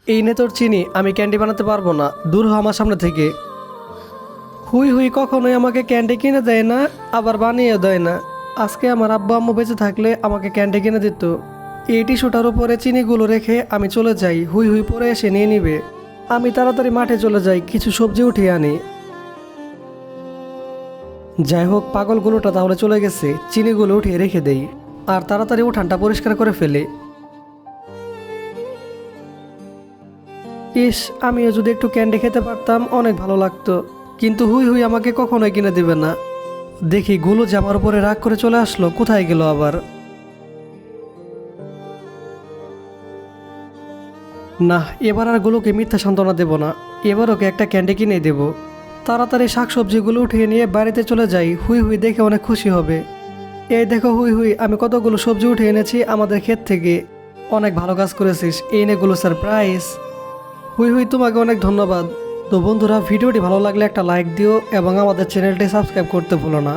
এই নে তোর চিনি, আমি ক্যান্ডি বানাতে পারবো না, দূর হ আমার সামনে থেকে। হুই হুই কখনোই আমাকে ক্যান্ডি কিনে দেয় না, আবার বানিয়ে দেয় না। আজকে আমার আব্বু আম্মু বেঁচে থাকলে আমাকে ক্যান্ডি কিনে দিত। এই টিস্যুটার উপরে চিনিগুলো রেখে আমি চলে যাই, হুই হুই পরে এসে নিয়ে নিবে। আমি তাড়াতাড়ি মাঠে চলে যাই, কিছু সবজি উঠিয়ে আনি। যাই হোক, পাগলগুলোটা তাহলে চলে গেছে, চিনিগুলো উঠিয়ে রেখে দেই আর তাড়াতাড়ি উঠানটা পরিষ্কার করে ফেলে। ইস, আমিও যদি একটু ক্যান্ডি খেতে পারতাম অনেক ভালো লাগতো, কিন্তু হুই হুই আমাকে কখনোই কিনে দিবে না। দেখি গুলো যে আমার উপরে রাগ করে চলে আসলো, কোথায় গেল আবার। না, এবার আর গুলোকে মিথ্যা সান্ত্বনা দেব না, এবার ওকে একটা ক্যান্ডি কিনে দেব। তাড়াতাড়ি শাকসবজিগুলো উঠিয়ে নিয়ে বাড়িতে চলে যাই, হুই হুই দেখে অনেক খুশি হবে। এই দেখো হুই হুই, আমি কতগুলো সবজি উঠে এনেছি আমাদের ক্ষেত থেকে। অনেক ভালো কাজ করেছিস, এই নেগুলো সারপ্রাইজ। হুই হুই তোমাকে অনেক ধন্যবাদ। তো বন্ধুরা, ভিডিওটি ভালো লাগলে একটা লাইক দিও এবং আমাদের চ্যানেলটি সাবস্ক্রাইব করতে ভুলো না।